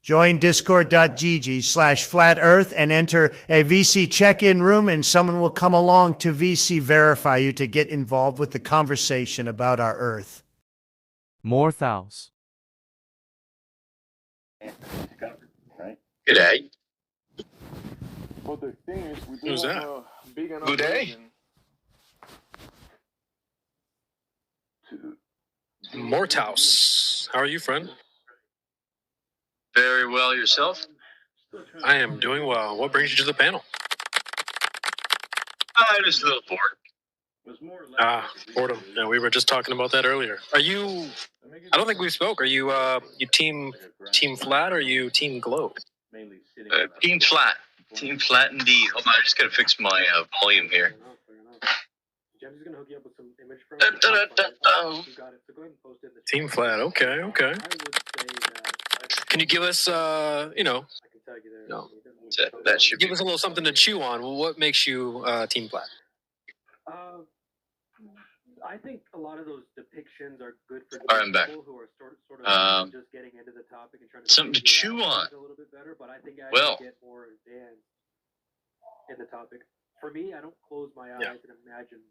Join discord.gg/flat earth and enter a VC check-in room, and someone will come along to VC verify you to get involved with the conversation about our Earth. Morthaus. G'day. But the thing is, we Who's don't that? have a big enough Good day. region to- Morthaus. How are you, friend? Very well, yourself? I am doing well. What brings you to the panel? Just a little bored. Boredom. Yeah, we were just talking about that earlier. Are you? I don't think we spoke. Are you? You team flat or you team globe? Team flat. Team flat indeed. Hold on, I just gotta fix my volume here. Team flat. Okay. Okay. Can you give us, no, That should give be. us a little something to chew on? What makes you team flat? I think a lot of those depictions are good for All right, I'm back. people who are sort of just getting into the topic and trying to Something to chew on. a little bit better. But I think I Well. get more advanced in the topic. For me, I don't close my eyes and imagine.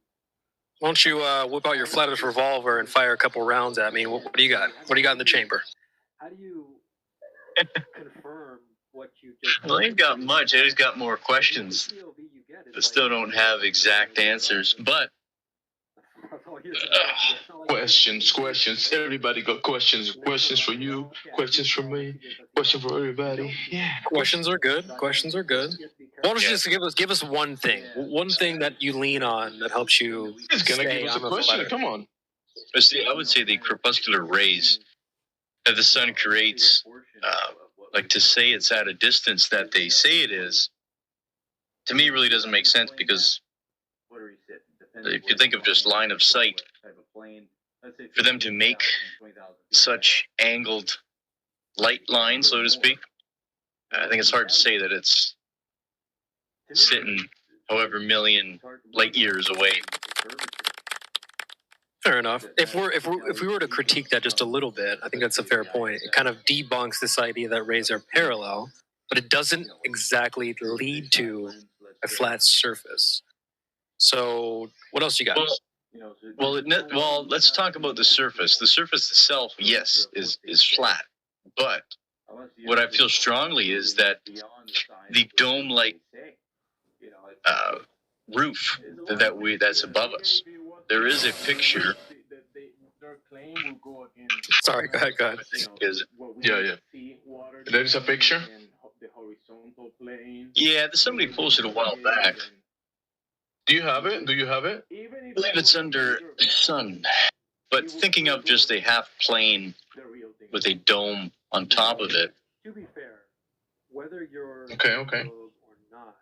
Why don't you whip out your flattest revolver and fire a couple rounds at me? What do you got? What do you got in the chamber? How do you confirm what you just? Well, I ain't got much. I just got more questions. I still don't have exact answers, but Questions. Everybody got questions. Questions for you. Questions for me. Question for everybody. Yeah. Questions are good. Questions are good. Why don't you just give us one thing that you lean on that helps you He's gonna stay give us a on the question. ladder? Come on. I would say the crepuscular rays that the sun creates, like to say it's at a distance that they say it is, to me really doesn't make sense, because if you think of just line of sight, for them to make such angled light lines, so to speak, I think it's hard to say that it's sitting however million light years away. Fair enough. If we were to critique that just a little bit, I think that's a fair point. It kind of debunks this idea that rays are parallel, but it doesn't exactly lead to a flat surface. So what else you got? Well, let's talk about the surface. The surface itself, yes, is flat, but what I feel strongly is that the dome-like roof that's above us. There is a picture. Sorry, go ahead. Yeah. There is a picture. Yeah, somebody posted a while back. Do you have it? I believe it's under the sun. But thinking of just a half plane with a dome on top of it To be fair, whether you're Okay. or not,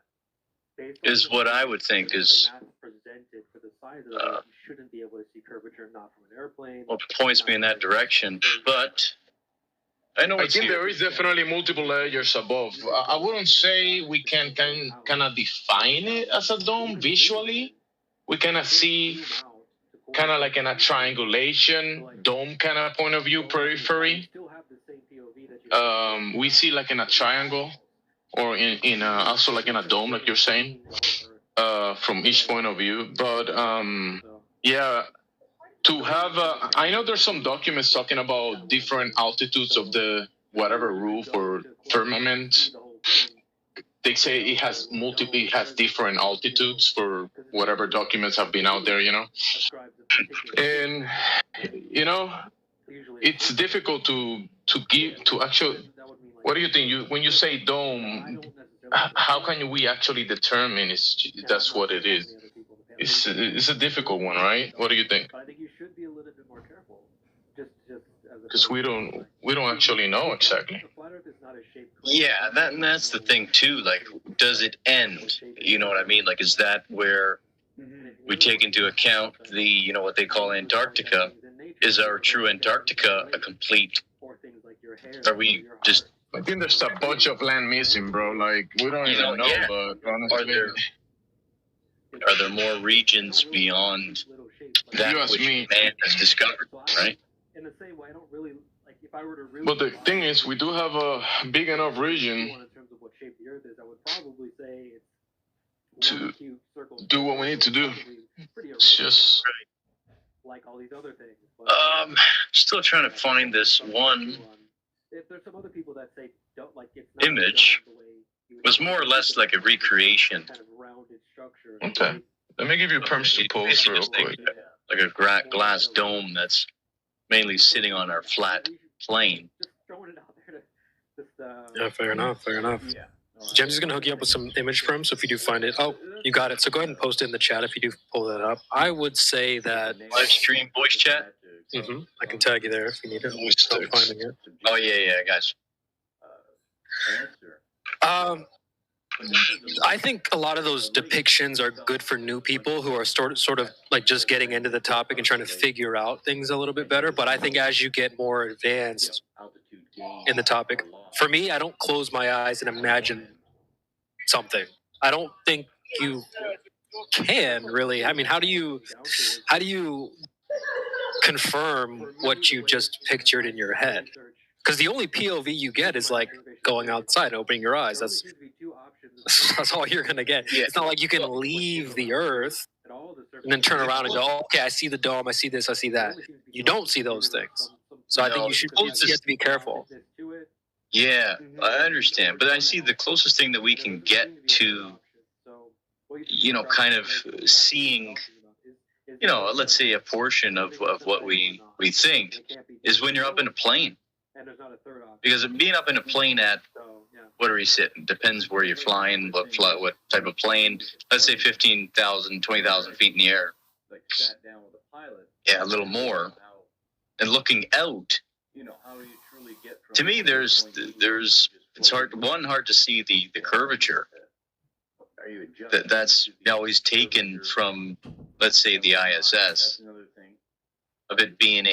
based on is what I would think is the math presented for the size of it, you shouldn't be able to see curvature not from an airplane. what points me in that direction. But I know I it's think here. there is definitely multiple layers above. I wouldn't say we can kind of define it as a dome visually. We kind of see kind of like in a triangulation dome kind of point of view periphery. We see like in a triangle, or in also like in a dome, like you're saying, from each point of view. But yeah, to have I know there's some documents talking about different altitudes of the whatever roof or firmament. They say it has different altitudes for whatever documents have been out there, and it's difficult to actually. What do you think? When you say dome, how can we actually determine that's what it is? It's a difficult one, right? What do you think? I think you should be a little bit more careful. Because we don't actually know exactly. Yeah, that's the thing too. Like, does it end? You know what I mean? Like, is that where we take into account the, what they call Antarctica? Is our true Antarctica a complete? Are we just? I think there's a bunch of land missing, bro. Like, we don't even know, yeah. but honestly, Are there more regions beyond that which man has discovered, right? in the same way, I don't really like if I were to really. But the thing is, we do have a big enough region in terms of what shape the Earth is, I would probably say it's to one cute circle. do what we need to do. Pretty It's just like all these other things. But, Still trying to find this one if there's some other people that say don't like it's not image. the way you would It was more or less like a recreation, kind of rounded structure. okay. Let me give you permission to post real quick. like a glass dome that's mainly sitting on our flat plane. Just throwing it out there to just, Yeah, fair enough. James is going to hook you up with some image perms. So if you do find it, oh, you got it. So go ahead and post it in the chat if you do pull that up. I would say that Live stream voice chat. I can tag you there if you need it. Start finding it. Oh yeah, guys. I think a lot of those depictions are good for new people who are sort of like just getting into the topic and trying to figure out things a little bit better. But I think as you get more advanced in the topic, for me, I don't close my eyes and imagine something. I don't think you can really. I mean, how do you confirm what you just pictured in your head? Because the only POV you get is like going outside and opening your eyes. That's all you're gonna get. Yeah. It's not like you can leave the Earth and then turn around and go, oh, okay, I see the dome, I see this, I see that. You don't see those things. So I think you have to be careful. Yeah, I understand, but I see the closest thing that we can get to, kind of seeing, let's say a portion of what we think is when you're up in a plane. Because being up in a plane at, what are we sitting? Depends where you're flying, what type of plane. Let's say 15,000, 20,000 feet in the air. Yeah, a little more. And looking out, to me, it's hard to see the curvature. That's always taken from, let's say, the ISS, of it being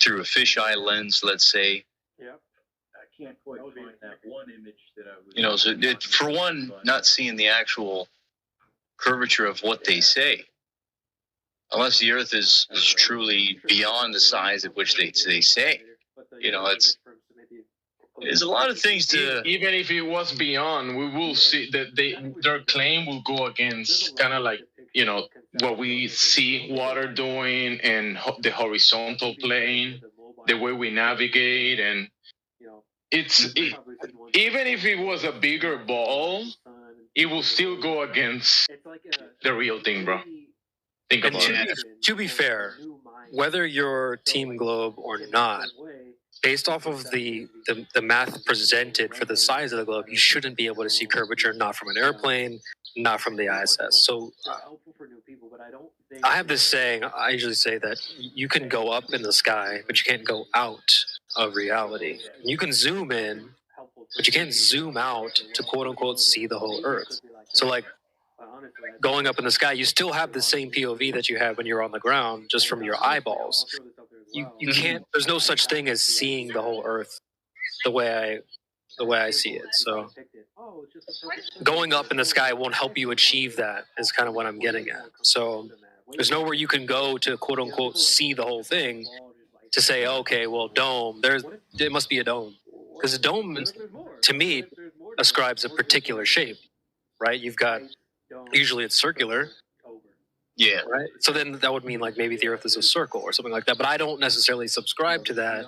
through a fisheye lens, let's say. I can't quite find that one image that I was. So for one, not seeing the actual curvature of what they say, unless the Earth is truly beyond the size at which they say. There's a lot of things to. Even if it was beyond, we will see that their claim will go against kind of like what we see water doing and the horizontal plane, the way we navigate, and even if it was a bigger ball, it will still go against the real thing, bro. Think about it. To be fair, whether you're Team Globe or not, based off of the math presented for the size of the globe, you shouldn't be able to see curvature, not from an airplane, not from the ISS. So I have this saying, I usually say that you can go up in the sky, but you can't go out of reality. You can zoom in, but you can't zoom out to quote unquote see the whole Earth. So like going up in the sky, you still have the same POV that you have when you're on the ground, just from your eyeballs. You can't. There's no such thing as seeing the whole Earth the way I see it. So going up in the sky won't help you achieve that. Is kind of what I'm getting at. So there's nowhere you can go to quote unquote see the whole thing to say, okay, well, dome. It must be a dome, because a dome, to me, ascribes a particular shape, right? You've got usually it's circular. Yeah. Right. So then that would mean like maybe the Earth is a circle or something like that. But I don't necessarily subscribe to that.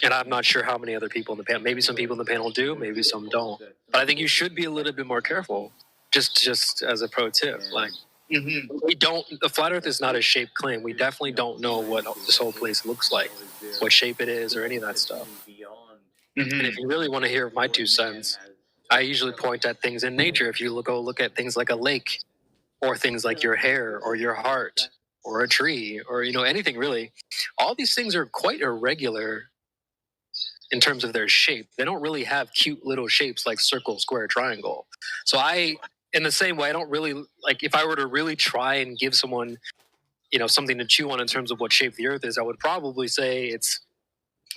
And I'm not sure how many other people in the panel. Maybe some people in the panel do. Maybe some don't. But I think you should be a little bit more careful. Just as a pro tip, like we don't. The flat Earth is not a shape claim. We definitely don't know what this whole place looks like, what shape it is, or any of that stuff. And if you really want to hear my 2 cents, I usually point at things in nature. If you go look at things like a lake, or things like your hair or your heart or a tree or anything really, all these things are quite irregular in terms of their shape. They don't really have cute little shapes like circle, square, triangle. So in the same way, I don't really like, if I were to really try and give someone something to chew on in terms of what shape the Earth is, I would probably say it's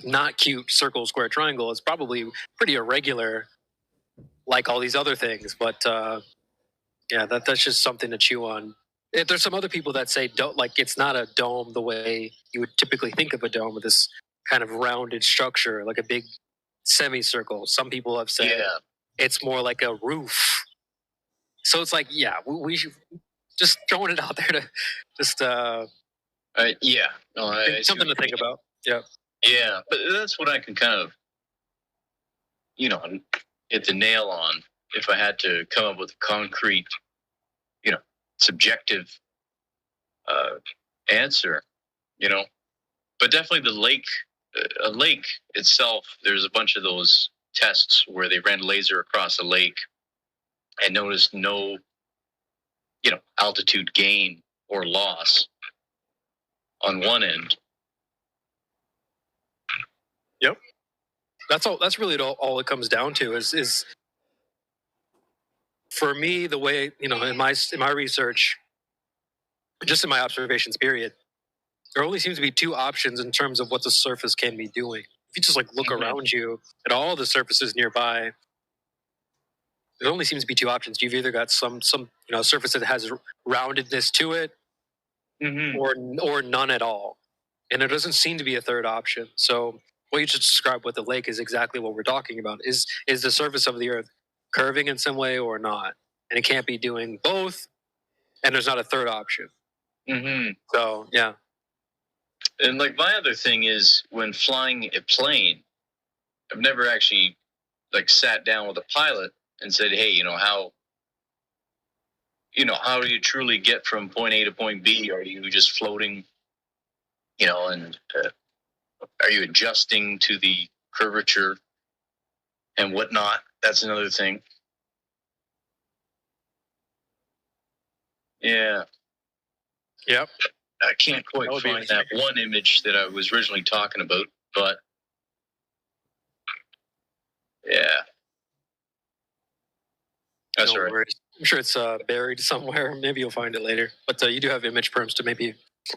not cute circle, square, triangle. It's probably pretty irregular like all these other things. But yeah, that's just something to chew on. There's some other people that say don't, like, it's not a dome the way you would typically think of a dome, with this kind of rounded structure, like a big semicircle. Some people have said it's more like a roof. So it's like, yeah, we should just throwing it out there to just yeah. No, I see something to what you think mean. about. Yeah. Yeah, but that's what I can kind of, you know, hit the nail on if I had to come up with a concrete, you know, subjective answer, you know. But definitely the lake, a lake itself, there's a bunch of those tests where they ran laser across a lake and noticed no, you know, altitude gain or loss on one end. Yep. That's all. That's really all it comes down to is for me, the way, you know, in my research, just in my observations period, there only seems to be two options in terms of what the surface can be doing. If you just like look around you at all the surfaces nearby, there only seems to be two options. You've either got some surface that has roundedness to it, or none at all, and there doesn't seem to be a third option. So what you just described with the lake is exactly what we're talking about. Is the surface of the Earth curving in some way or not? And it can't be doing both, and there's not a third option. So yeah. And like my other thing is when flying a plane, I've never actually like sat down with a pilot and said, hey, you know, how do you truly get from point A to point B? Are you just floating, you know, and are you adjusting to the curvature and whatnot? That's another thing. Yeah. Yep. I can't quite find that one image that I was originally talking about, but yeah. That's No right. worries. I'm sure it's buried somewhere. Maybe you'll find it later. But you do have image perms to maybe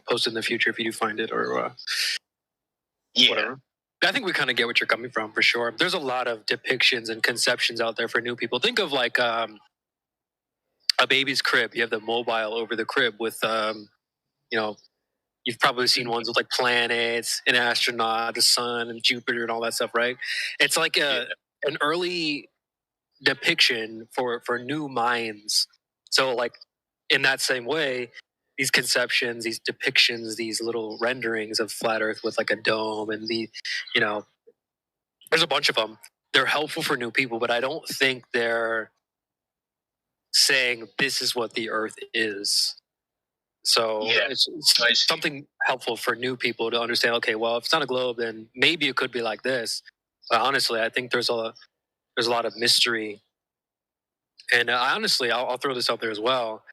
post in the future if you do find it, or whatever. I think we kind of get what you're coming from, for sure. There's a lot of depictions and conceptions out there for new people. Think of like a baby's crib. You have the mobile over the crib with, you've probably seen ones with like planets, an astronaut, the sun, and Jupiter, and all that stuff, right? It's like an early depiction for new minds. So like in that same way, these conceptions, these depictions, these little renderings of flat Earth with like a dome and there's a bunch of them. They're helpful for new people, but I don't think they're saying this is what the Earth is. So it's something helpful for new people to understand. Okay, well, if it's not a globe, then maybe it could be like this. But honestly, I think there's a lot of mystery. And honestly, I'll throw this out there as well.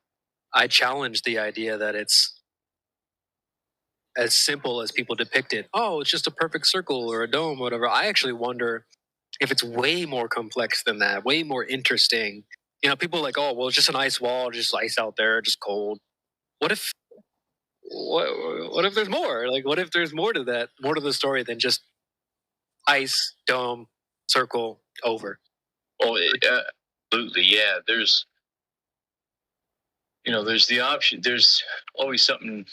I challenge the idea that it's as simple as people depict it. Oh, it's just a perfect circle or a dome, or whatever. I actually wonder if it's way more complex than that, way more interesting. You know, people are like, oh, well, it's just an ice wall, just ice out there, just cold. What if there's more? Like, what if there's more to that, more to the story than just ice, dome, circle, over? Oh, absolutely, yeah. There's the option. There's always something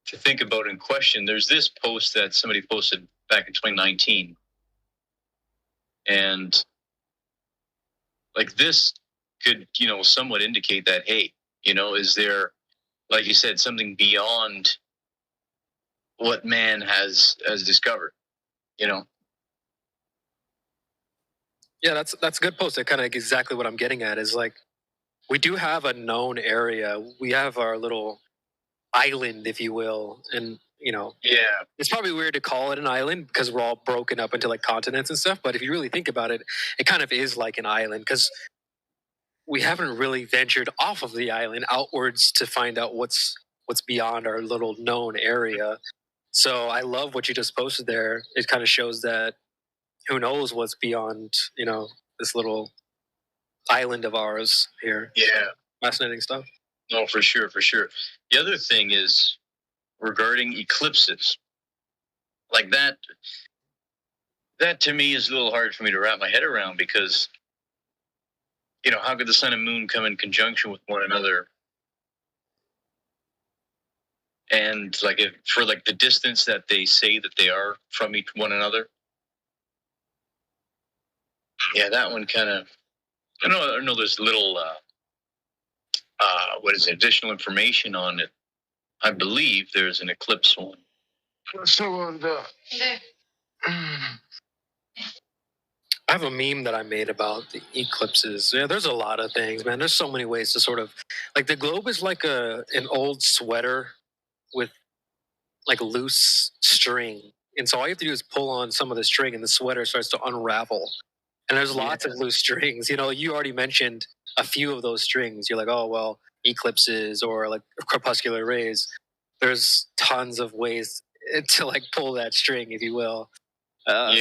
to think about and question. There's this post that somebody posted back in 2019, and like this could, somewhat indicate that, hey, is there, like you said, something beyond what man has discovered, Yeah, that's a good post. That kind of exactly what I'm getting at is like, we do have a known area. We have our little island, if you will, and it's probably weird to call it an island because we're all broken up into like continents and stuff. But if you really think about it, it kind of is like an island because we haven't really ventured off of the island outwards to find out what's beyond our little known area. So I love what you just posted there. It kind of shows that who knows what's beyond, this little island of ours here. Yeah. So, fascinating stuff. No, for sure, for sure. The other thing is regarding eclipses. Like that to me is a little hard for me to wrap my head around because, how could the sun and moon come in conjunction with one another and like if, for like the distance that they say that they are from each one another. Yeah, that one kind of. I know. There's little. What is it? Additional information on it. I believe there's an eclipse one. So I have a meme that I made about the eclipses. Yeah, there's a lot of things, man. There's so many ways to sort of like the globe is like an old sweater with like loose string. And so all you have to do is pull on some of the string and the sweater starts to unravel. And there's lots of loose strings. You know, you already mentioned a few of those strings. You're like, oh, well, eclipses or like crepuscular rays. There's tons of ways to like pull that string, if you will. So,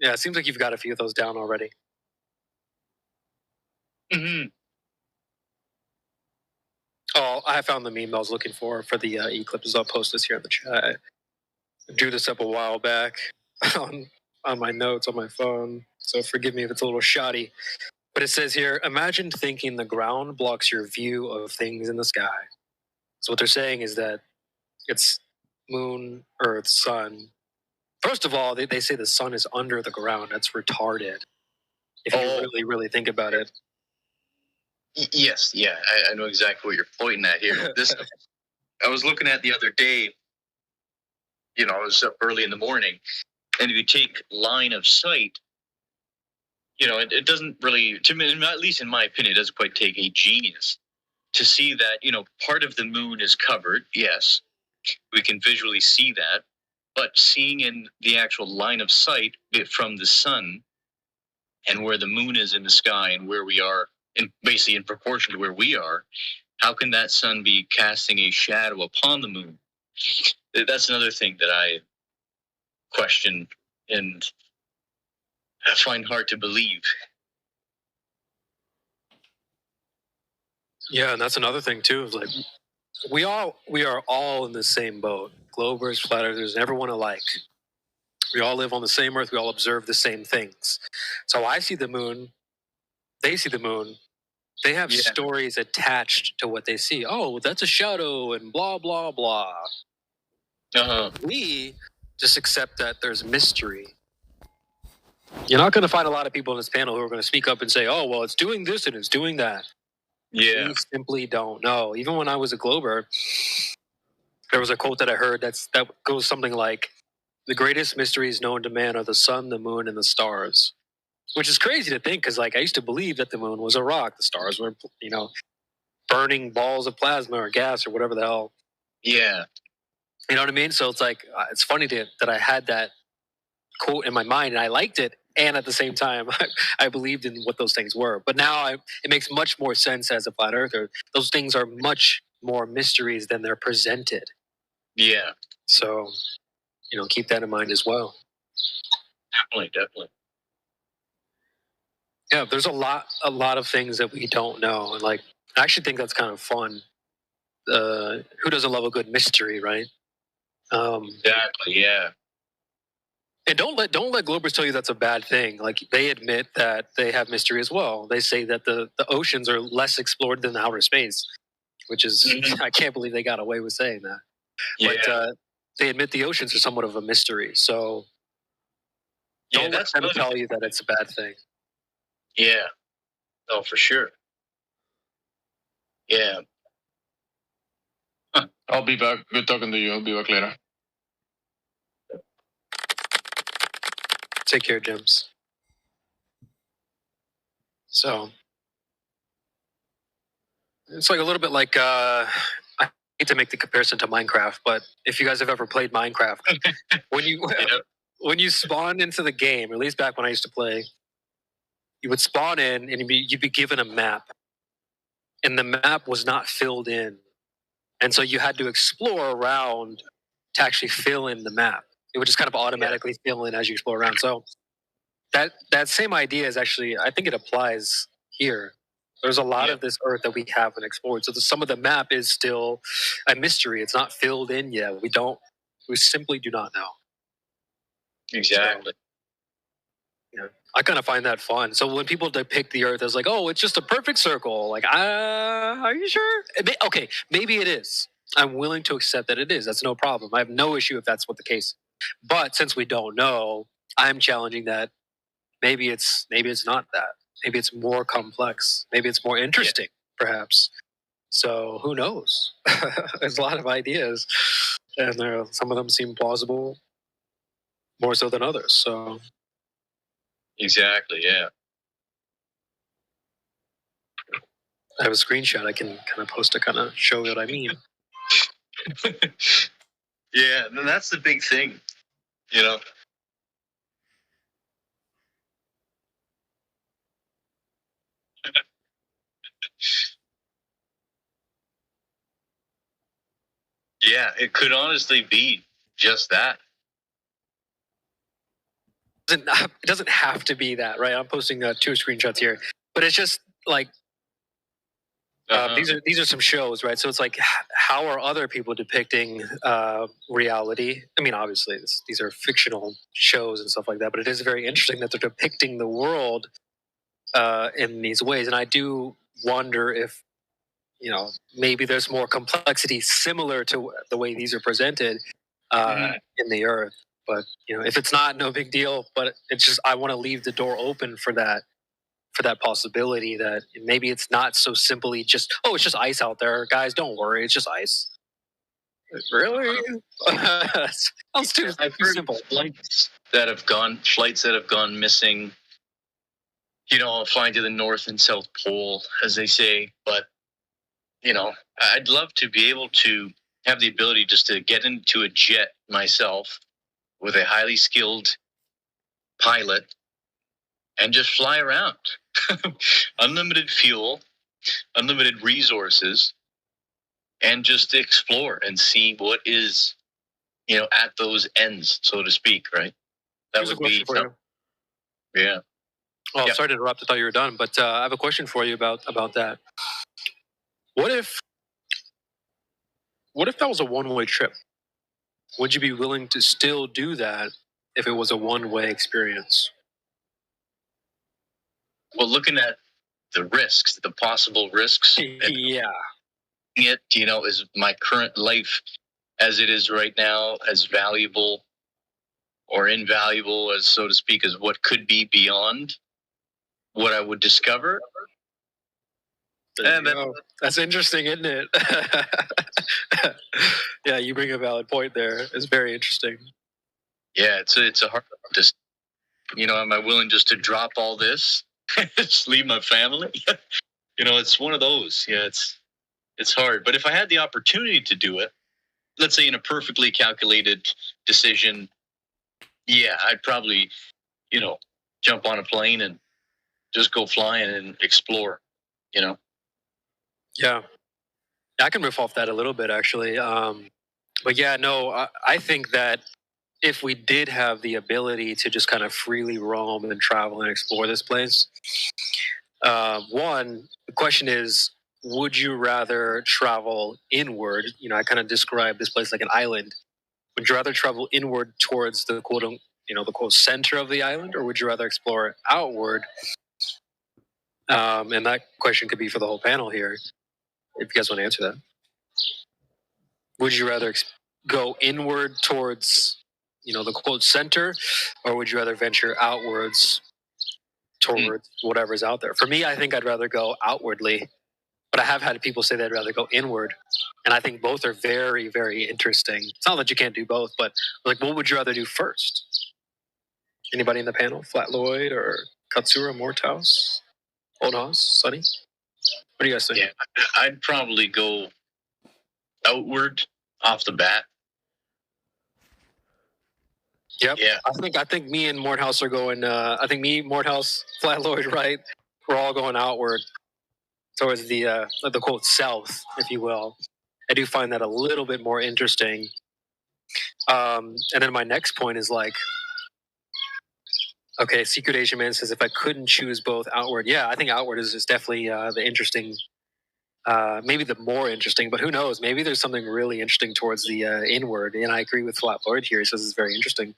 yeah, it seems like you've got a few of those down already. Mm-hmm. Oh, I found the meme I was looking for the eclipses. I'll post this here in the chat. I drew this up a while back on my notes on my phone, so forgive me if it's a little shoddy. But it says here, imagine thinking the ground blocks your view of things in the sky. So what they're saying is that it's moon, earth, sun. First of all, they say the sun is under the ground. That's retarded. If you really, really think about it. Yes, yeah, I know exactly what you're pointing at here. This I was looking at the other day. You know, I was up early in the morning, and if you take line of sight, you know, it doesn't really, to me, at least in my opinion, it doesn't quite take a genius to see that, you know, part of the moon is covered. Yes, we can visually see that, but seeing in the actual line of sight from the sun and where the moon is in the sky and where we are, in basically in proportion to where we are, how can that sun be casting a shadow upon the moon? That's another thing that I question and I find hard to believe. Yeah, and that's another thing too. Is like we are all in the same boat. Globers, flat earthers, and everyone alike. We all live on the same earth. We all observe the same things. So I see the moon. They see the moon. They have stories attached to what they see. Oh, that's a shadow and blah, blah, blah. We just accept that there's mystery. You're not going to find a lot of people in this panel who are going to speak up and say, oh, well, it's doing this and it's doing that. Yeah. We simply don't know. Even when I was a Glober, there was a quote that I heard that goes something like, the greatest mysteries known to man are the sun, the moon, and the stars. Which is crazy to think because, like, I used to believe that the moon was a rock. The stars were, you know, burning balls of plasma or gas or whatever the hell. Yeah. You know what I mean? So it's like, it's funny that I had that quote in my mind and I liked it. And at the same time, I believed in what those things were. But now it makes much more sense as a flat earther. Those things are much more mysteries than they're presented. Yeah. So, you know, keep that in mind as well. Definitely. Yeah, there's a lot of things that we don't know. And like, I actually think that's kind of fun. Who doesn't love a good mystery, right? Exactly. Yeah. And don't let Globers tell you that's a bad thing. Like they admit that they have mystery as well. They say that the oceans are less explored than outer space, which is I can't believe they got away with saying that. Yeah. But they admit the oceans are somewhat of a mystery. So don't let them tell you that it's a bad thing. Yeah. Oh, for sure. Yeah. Huh. I'll be back. Good talking to you. I'll be back later. Take care, James. So it's like a little bit like I hate to make the comparison to Minecraft, but if you guys have ever played Minecraft, when you spawn into the game, or at least back when I used to play, you would spawn in and you'd be given a map, and the map was not filled in, and so you had to explore around to actually fill in the map. It would just kind of automatically fill in as you explore around. So that same idea is actually, I think it applies here. There's a lot of this earth that we haven't explored. So some of the map is still a mystery. It's not filled in yet. We simply do not know. Exactly. So, yeah, I kind of find that fun. So when people depict the earth as like, oh, it's just a perfect circle. Like, are you sure? Okay, maybe it is. I'm willing to accept that it is. That's no problem. I have no issue if that's what the case. But since we don't know, I'm challenging that maybe it's not that. Maybe it's more complex. Maybe it's more interesting, perhaps. So who knows? There's a lot of ideas, and some of them seem plausible more so than others. So Exactly. Yeah. I have a screenshot I can kind of post to kind of show what I mean. Yeah. And that's the big thing, you know. Yeah, it could honestly be just that. It doesn't have to be that, right? I'm posting 2 screenshots here, but it's just like these are some shows, right? So it's like, how are other people depicting reality? I mean, obviously these are fictional shows and stuff like that, but it is very interesting that they're depicting the world in these ways. And I do wonder if, maybe there's more complexity similar to the way these are presented in the Earth. But if it's not, no big deal. But it's just, I want to leave the door open for that possibility that maybe it's not so simply just, oh, it's just ice out there, guys. Don't worry, it's just ice. Really? Sounds too simple. Flights that have gone missing. Flying to the North and South Pole, as they say. But I'd love to be able to have the ability just to get into a jet myself with a highly skilled pilot and just fly around. Unlimited fuel, unlimited resources, and just explore and see what is, at those ends, so to speak, right? That Here's a would be question for you. Yeah. Oh, Yeah. sorry to interrupt. I thought you were done, but I have a question for you about that. What if that was a one-way trip? Would you be willing to still do that if it was a one-way experience? Well, looking at the risks, the possible risks, Yeah. Is my current life as it is right now as valuable or invaluable, as so to speak, as what could be beyond what I would discover? That's interesting, isn't it? Yeah, you bring a valid point there. It's very interesting. Yeah, it's a hard to, am I willing just to drop all this, just leave my family? It's one of those. Yeah, it's hard. But if I had the opportunity to do it, let's say in a perfectly calculated decision, yeah, I'd probably, jump on a plane and just go flying and explore, Yeah, I can riff off that a little bit, actually. But yeah, no, I think that if we did have the ability to just kind of freely roam and travel and explore this place, the question is, would you rather travel inward? I kind of describe this place like an island. Would you rather travel inward towards the the quote center of the island, or would you rather explore outward? And that question could be for the whole panel here, if you guys want to answer that. Would you rather go inward towards, the quote center, or would you rather venture outwards towards whatever's out there? For me, I think I'd rather go outwardly, but I have had people say they'd rather go inward. And I think both are very, very interesting. It's not that you can't do both, but like, what would you rather do first? Anybody in the panel? Flat Lloyd or Katsura, Morthaus, Old House, Sunny? What do you guys think? Yeah, I'd probably go outward off the bat. Yep. Yeah. I think me and Morthaus are going. I think me, Morthaus, Flat Lloyd, right? We're all going outward towards the quote south, if you will. I do find that a little bit more interesting. And then my next point is like, okay, Secret Asian Man says if I couldn't choose both outward, yeah, I think outward is definitely the interesting. Maybe the more interesting, but who knows? Maybe there's something really interesting towards the inward. And I agree with Flat Lloyd here. He says it's very interesting.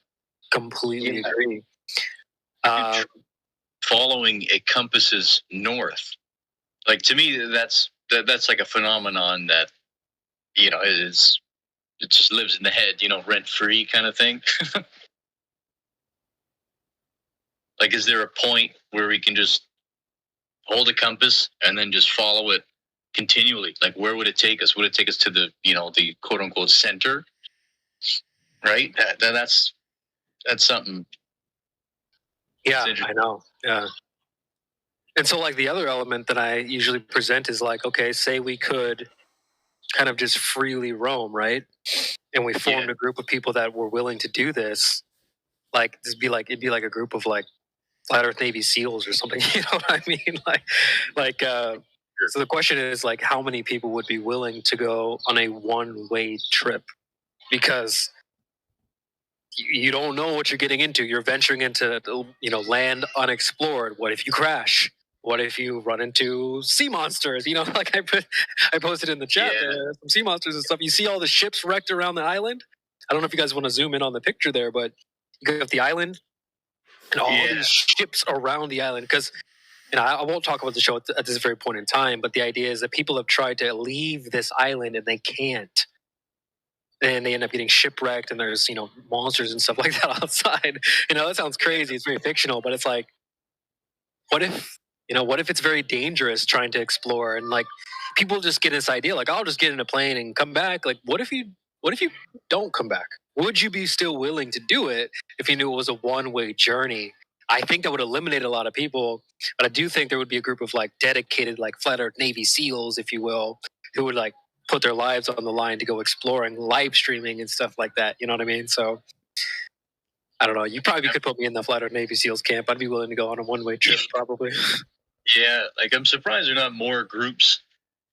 Completely agree. Following a compass's north, like to me, that's like a phenomenon that you know, it just lives in the head, you know, rent free kind of thing. Like, is there a point where we can just hold a compass and then just follow it continually? Like, where would it take us? Would it take us to the, you know, the quote unquote center? Right? That's something. Yeah, It's I know. Yeah. And so, like, the other element that I usually present is like, okay, say we could kind of just freely roam, right? And we formed a group of people that were willing to do this. Like, it'd be like a group of like Flat Earth Navy SEALs or something. You know what I mean? Like. So the question is like, how many people would be willing to go on a one-way trip? Because you don't know what you're getting into. You're venturing into, you know, land unexplored. What if you crash? What if you run into sea monsters? You know, like I posted in the chat there, some sea monsters and stuff. You see all the ships wrecked around the island. I don't know if you guys want to zoom in on the picture there, but you go up the island and all these ships around the island. Because, you know, I won't talk about the show at this very point in time, but the idea is that people have tried to leave this island and they can't. And they end up getting shipwrecked, and there's, you know, monsters and stuff like that outside. You know, that sounds crazy. It's very fictional, but it's like, what if, you know, what if it's very dangerous trying to explore, and like people just get this idea, like, I'll just get in a plane and come back. Like, what if you don't come back? Would you be still willing to do it if you knew it was a one-way journey? I think that would eliminate a lot of people, but I do think there would be a group of like dedicated, like Flat Earth Navy SEALs, if you will, who would like put their lives on the line to go exploring, live streaming and stuff like that. You know what I mean? So I don't know. You probably could put me in the Flat Earth Navy SEALs camp. I'd be willing to go on a one-way trip, probably. Yeah, like I'm surprised there are not more groups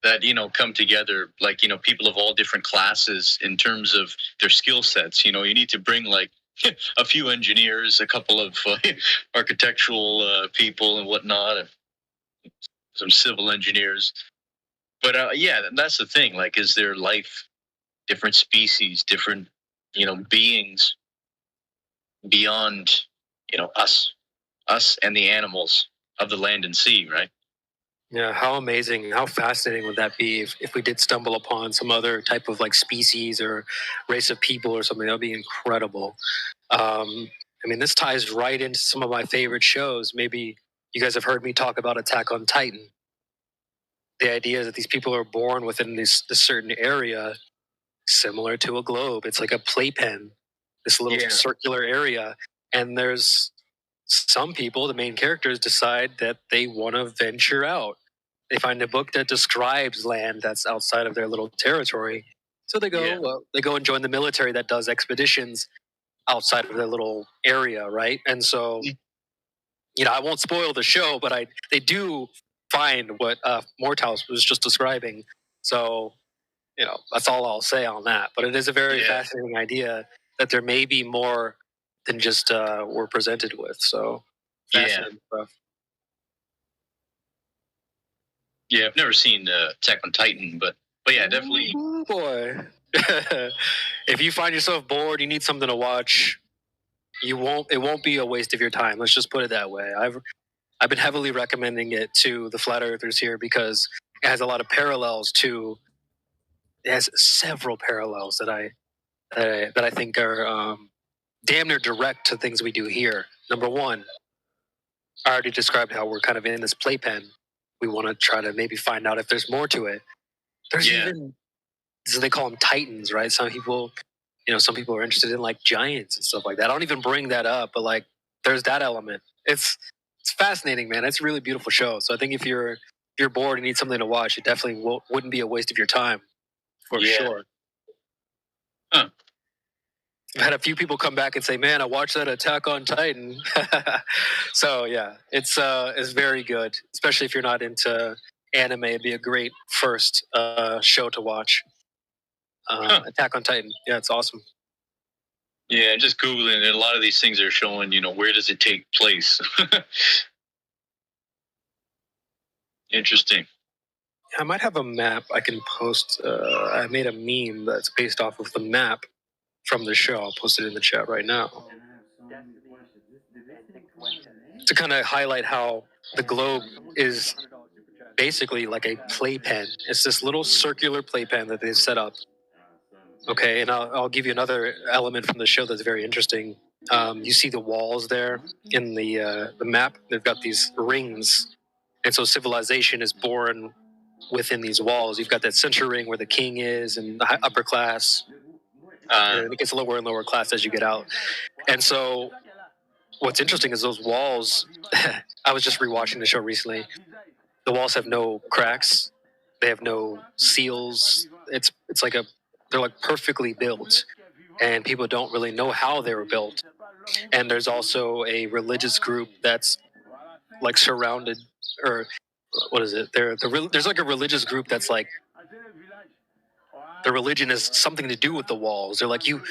that, you know, come together, like, you know, people of all different classes in terms of their skill sets. You know, you need to bring like a few engineers, a couple of architectural people and whatnot, and some civil engineers. But yeah, that's the thing. Like, is there life, different species, different, you know, beings beyond, you know, us and the animals of the land and sea, right? Yeah, how amazing, how fascinating would that be if we did stumble upon some other type of like species or race of people or something? That would be incredible. I mean, this ties right into some of my favorite shows. Maybe you guys have heard me talk about Attack on Titan. The idea is that these people are born within this certain area, similar to a globe. It's like a playpen, this little circular area. And there's some people, the main characters, decide that they want to venture out. They find a book that describes land that's outside of their little territory. So they go, they go and join the military that does expeditions outside of their little area, right? And so, you know, I won't spoil the show, but they do find what Morthaus was just describing. So, you know, that's all I'll say on that. But it is a very fascinating idea that there may be more than just we're presented with. So, fascinating stuff. Yeah, I've never seen Attack on Titan, but yeah, definitely. Ooh, boy. If you find yourself bored, you need something to watch. It won't be a waste of your time. Let's just put it that way. I've been heavily recommending it to the flat earthers here because it has a lot of parallels to. It has several parallels that I think are damn near direct to things we do here. Number one, I already described how we're kind of in this playpen. We want to try to maybe find out if there's more to it. There's even, so they call them titans, right? Some people are interested in like giants and stuff like that. I don't even bring that up, but like there's that element. It's fascinating, man. It's a really beautiful show. So I think if you're bored and need something to watch, it definitely wouldn't be a waste of your time, for sure. Huh. I've had a few people come back and say, "Man, I watched that Attack on Titan." So yeah, it's very good, especially if you're not into anime. It'd be a great first show to watch. Attack on Titan, yeah, it's awesome. Yeah, just Googling it. A lot of these things are showing, you know, where does it take place? Interesting. I might have a map I can post. I made a meme that's based off of the map from the show. I'll post it in the chat right now to kind of highlight how the globe is basically like a playpen. It's this little circular playpen that they've set up. Okay, and I'll give you another element from the show that's very interesting. You see the walls there in the map. They've got these rings, and so civilization is born within these walls. You've got that center ring where the king is and the upper class, and it gets lower and lower class as you get out. And so, what's interesting is those walls. I was just rewatching the show recently. The walls have no cracks. They have no seals. It's like they're like perfectly built, and people don't really know how they were built. And there's also a religious group that's like surrounded, or what is it? There's like a religious group that's like the religion is something to do with the walls. They're like you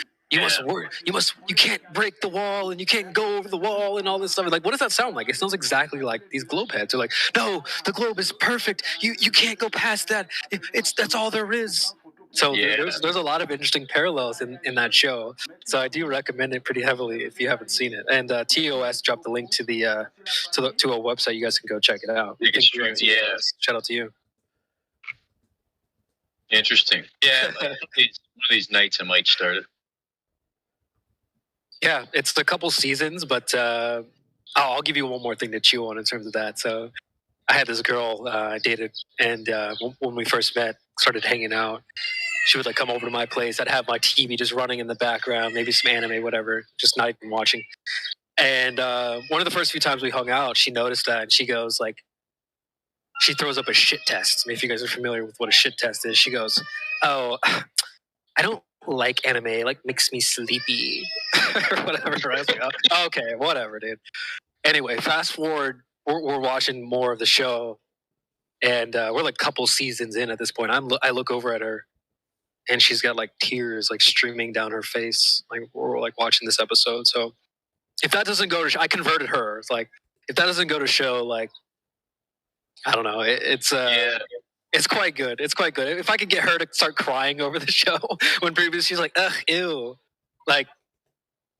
can't break the wall and you can't go over the wall and all this stuff. Like, what does that sound like? It sounds exactly like these globe heads. They're like, no, the globe is perfect. You can't go past that. That's all there is. So there's a lot of interesting parallels in that show. So I do recommend it pretty heavily if you haven't seen it. And TOS dropped the link to the to a website. You guys can go check it out. You can stream, yeah. Shout out to you. Interesting. Yeah, one of these nights I might start it. Yeah, it's a couple seasons, but I'll give you one more thing to chew on in terms of that. So I had this girl I dated, and when we first met, started hanging out, she would like come over to my place. I'd have my TV just running in the background, maybe some anime, whatever, just not even watching. And one of the first few times we hung out, she noticed that, and she goes like, she throws up a shit test. If you guys are familiar with what a shit test is, she goes, "Oh, I don't like anime. It like makes me sleepy," or whatever. I was like, oh, okay, whatever, dude. Anyway, fast forward, we're watching more of the show, and we're like a couple seasons in at this point. I look over at her, and she's got like tears like streaming down her face. Like we're like watching this episode. So if that doesn't go to, I converted her. It's like if that doesn't go to show, like I don't know. It's quite good. It's quite good. If I could get her to start crying over the show when previously she's like, ugh, ew, like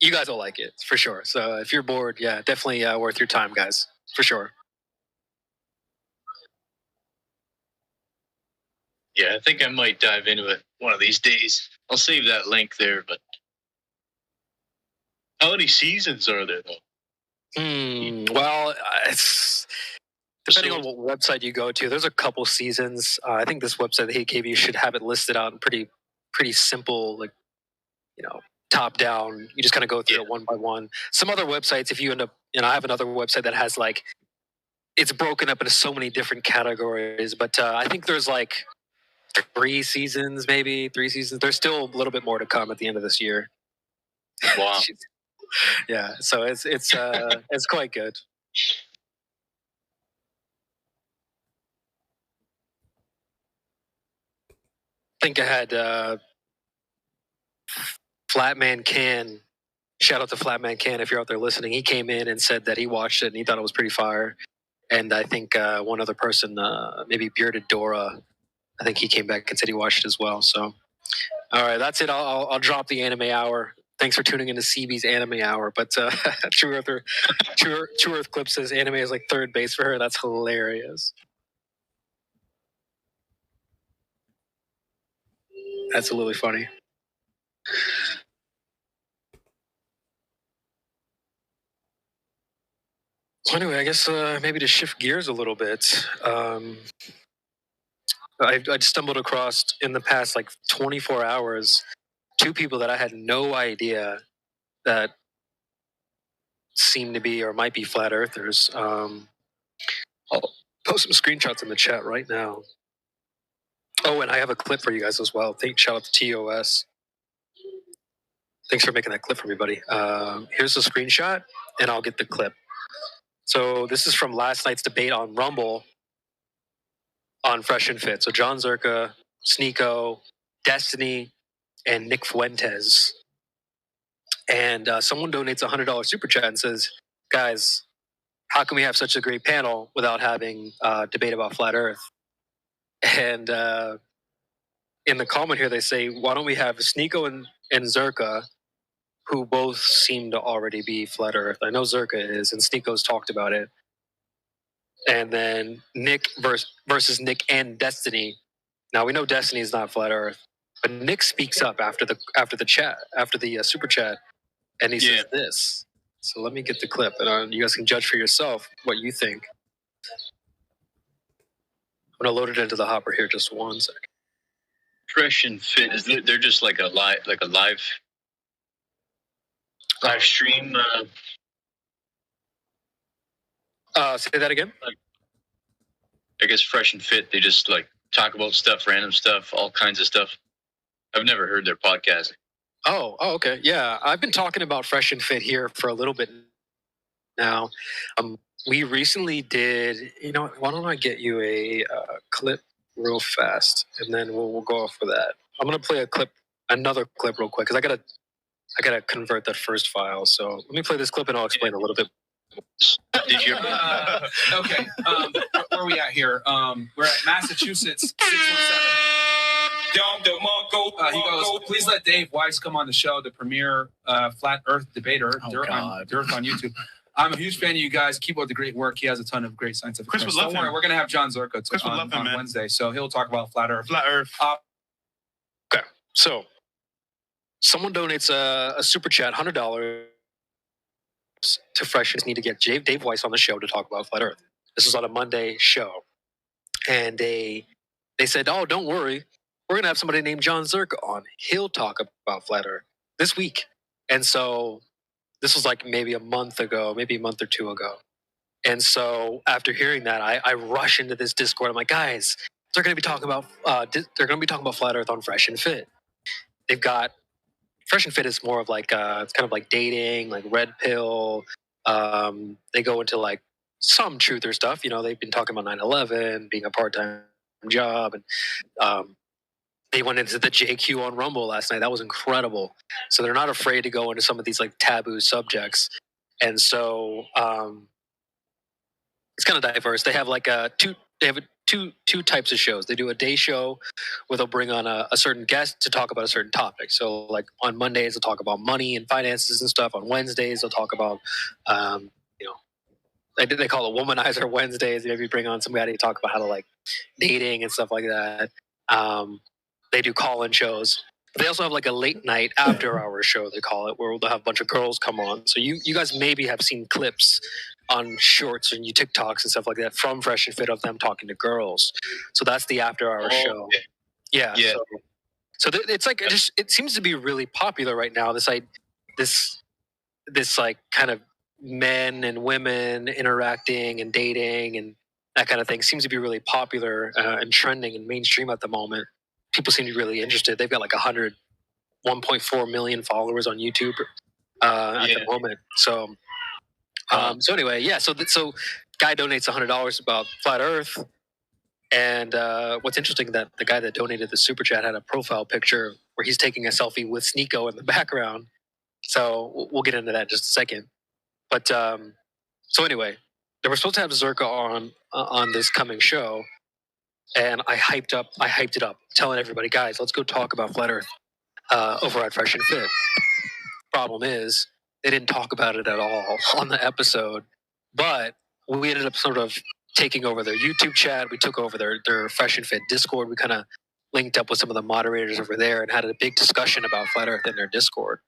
you guys will like it for sure. So if you're bored, yeah, definitely worth your time, guys, for sure. Yeah, I think I might dive into it one of these days. I'll save that link there, but how many seasons are there though? Well, it's depending on what website you go to. There's a couple seasons. I think this website that he gave you should have it listed out in pretty simple, like top down. You just kind of go through it one by one. Some other websites, if you end up, I have another website that has like it's broken up into so many different categories. But I think there's like 3 seasons, maybe 3 seasons. There's still a little bit more to come at the end of this year. Wow. Yeah, so it's quite good. I think I had Flatman Can. Shout out to Flatman Can if you're out there listening. He came in and said that he watched it and he thought it was pretty fire. And I think one other person, maybe Bearded Dora, I think he came back and said he watched it as well. So, all right, that's it. I'll drop the anime hour. Thanks for tuning into CB's anime hour. But True Earth Clip says anime is like third base for her. That's hilarious. Absolutely funny. So anyway, I guess maybe to shift gears a little bit, I stumbled across in the past like 24 hours 2 people that I had no idea that seem to be or might be flat earthers. I'll post some screenshots in the chat right now. Oh, and I have a clip for you guys as well. Shout out to TOS. Thanks for making that clip for me, buddy. Here's the screenshot, and I'll get the clip. So this is from last night's debate on Rumble on Fresh and Fit. So John Zerka, Sneeko, Destiny, and Nick Fuentes. And someone donates a $100 super chat and says, guys, how can we have such a great panel without having debate about flat earth? And in the comment here, they say, why don't we have Sneeko and Zerka, who both seem to already be flat earth. I know Zerka is, and Sneeko's talked about it. And then Nick versus Nick and Destiny. Now, we know Destiny is not flat earth. But Nick speaks up after the super chat, and he says this. So let me get the clip, and you guys can judge for yourself what you think. I'm gonna load it into the hopper here. Just 1 second. Fresh and fit. They're just like a live stream. Say that again. I guess Fresh and Fit. They just like talk about stuff, random stuff, all kinds of stuff. I've never heard their podcast. Oh, okay. Yeah, I've been talking about Fresh and Fit here for a little bit now. We recently did. You know, why don't I get you a clip real fast, and then we'll go off for that. I'm gonna play another clip real quick, because I gotta convert that first file. So let me play this clip, and I'll explain a little bit. Did you? Okay. Where are we at here? We're at Massachusetts 617. He goes, please let Dave Weiss come on the show, the premier flat Earth debater, Dirt on YouTube. I'm a huge fan of you guys. Keep up the great work. He has a ton of great scientific Chris would love him. We're going to have John Zerko on Wednesday, so he'll talk about flat Earth. Flat Earth. Okay, so someone donates a super chat, $100 to Fresh. Just need to get Dave Weiss on the show to talk about flat Earth. This was on a Monday show, and they said, "Oh, don't worry, we're gonna have somebody named John Zerka on. He'll talk about flat Earth this week." And so this was like maybe a month or 2 ago. And so after hearing that, I rush into this Discord. I'm like, guys, they're gonna be talking about flat Earth on Fresh and Fit. They've got Fresh and Fit is more of like it's kind of like dating, like red pill. They go into like some truther stuff. You know, they've been talking about 9/11 being a part-time job, and they went into the JQ on Rumble last night. That was incredible. So they're not afraid to go into some of these like taboo subjects, and so it's kind of diverse. They have like two types of shows. They do a day show where they'll bring on a certain guest to talk about a certain topic. So like on Mondays, they'll talk about money and finances and stuff. On Wednesdays, they'll talk about, they call it Womanizer Wednesdays. Maybe bring on somebody to talk about how to like dating and stuff like that. They do call-in shows. They also have like a late night after hours show, they call it, where they'll have a bunch of girls come on. So you guys maybe have seen clips on shorts and TikToks and stuff like that from Fresh and Fit of them talking to girls. So that's the after hours show. Okay. Yeah. So it's like it seems to be really popular right now. This like kind of men and women interacting and dating and that kind of thing seems to be really popular and trending and mainstream at the moment. People seem to be really interested. They've got like 1.4 million followers on YouTube at the moment. So, so anyway, yeah. So guy donates $100 about flat Earth, and what's interesting that the guy that donated the super chat had a profile picture where he's taking a selfie with Sneeko in the background. So we'll get into that in just a second. But so anyway, they were supposed to have Zerka on this coming show. And I hyped it up, telling everybody, guys, let's go talk about flat Earth over at Fresh and Fit. Problem is, they didn't talk about it at all on the episode, but we ended up sort of taking over their YouTube chat. We took over their Fresh and Fit Discord. We kind of linked up with some of the moderators over there and had a big discussion about flat Earth in their Discord.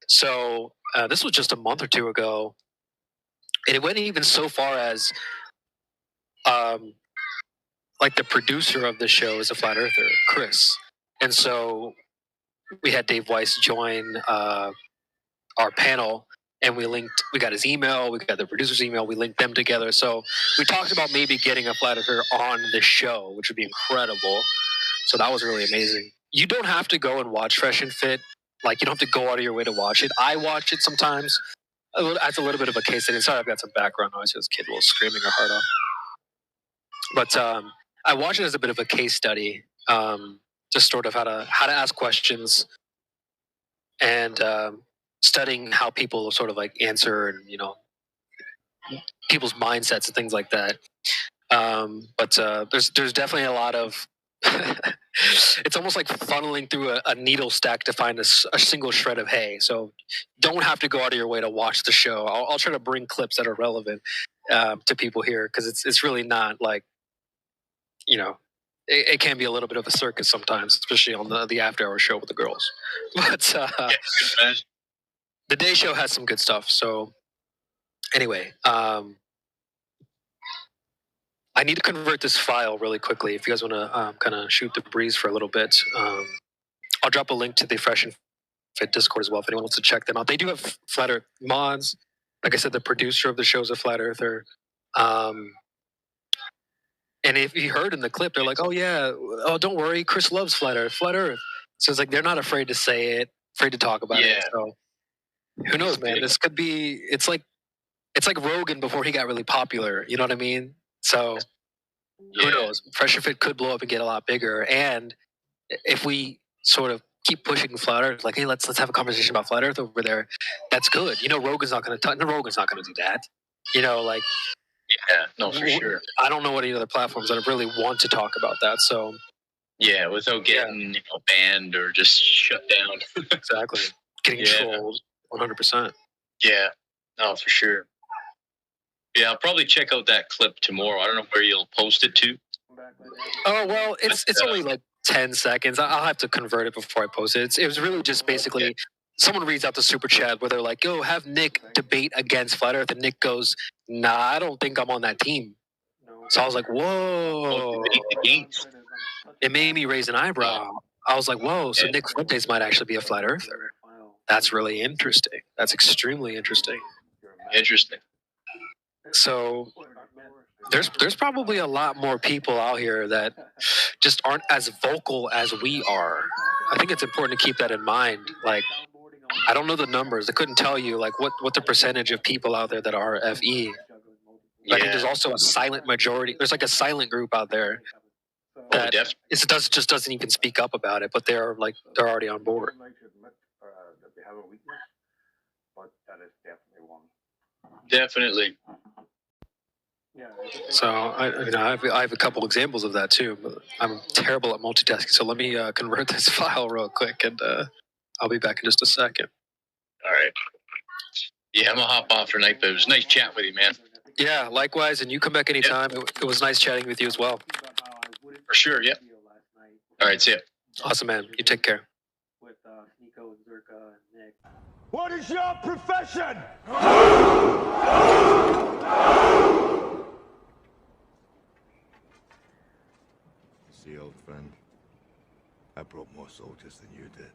So this was just a month or two ago, and it went even so far as like the producer of the show is a flat earther, Chris. And so we had Dave Weiss join our panel, and we got his email, we got the producer's email, we linked them together. So we talked about maybe getting a flat earther on the show, which would be incredible. So that was really amazing. You don't have to go and watch Fresh and Fit. Like, you don't have to go out of your way to watch it. I watch it sometimes. That's a little bit of a case study. Sorry, I've got some background noise. This kid was screaming her heart off. But I watch it as a bit of a case study, just sort of how to ask questions and studying how people sort of like answer and, you know, people's mindsets and things like that. But there's definitely a lot of it's almost like funneling through a needle stack to find a single shred of hay. So don't have to go out of your way to watch the show. I'll try to bring clips that are relevant to people here, because it's really not like, you know, it can be a little bit of a circus sometimes, especially on the after hour show with the girls. But the day show has some good stuff. So anyway, I need to convert this file really quickly. If you guys want to kind of shoot the breeze for a little bit, I'll drop a link to the Fresh and Fit Discord as well if anyone wants to check them out. They do have Flat Earth mods. Like I said, the producer of the show is a Flat Earther. And if you heard in the clip, they're like, "Oh yeah, oh don't worry, Chris loves Flat Earth, Flat Earth." So it's like they're not afraid to say it, afraid to talk about it. So who knows, man? This could be. It's like Rogan before he got really popular. You know what I mean? So who knows? Fresh and Fit could blow up and get a lot bigger. And if we sort of keep pushing Flat Earth, like, hey, let's have a conversation about Flat Earth over there, that's good. You know, Rogan's not going to do that. You know, like, yeah, no, for sure. I don't know what any other platforms that really want to talk about that. So yeah, without getting banned or just shut down. Exactly, getting trolled 100%. Yeah, no, for sure. Yeah, I'll probably check out that clip tomorrow. I don't know where you'll post it to. Oh well, it's only like 10 seconds. I'll have to convert it before I post it. It was really just basically someone reads out the super chat where they're like, "Yo, have Nick debate against Flat Earth," and Nick goes, "Nah, I don't think I'm on that team." So I was like, "Whoa!" It made me raise an eyebrow. I was like, "Whoa!" So Nick Fuentes might actually be a Flat Earther. That's really interesting. That's extremely interesting. Interesting. So there's probably a lot more people out here that just aren't as vocal as we are. I think it's important to keep that in mind. Like, I don't know the numbers. I couldn't tell you like what the percentage of people out there that are FE. But I think there's also a silent majority. There's like a silent group out there that just doesn't even speak up about it, but they're already on board. Definitely. So I have a couple examples of that too. But I'm terrible at multitasking, so let me convert this file real quick, and I'll be back in just a second. All right. Yeah, I'm gonna hop off for night, but it was nice chatting with you, man. Yeah, likewise, and you come back anytime. It was nice chatting with you as well. For sure. Yeah. All right. See ya. Awesome, man. You take care. What is your profession? See, old friend, I brought more soldiers than you did.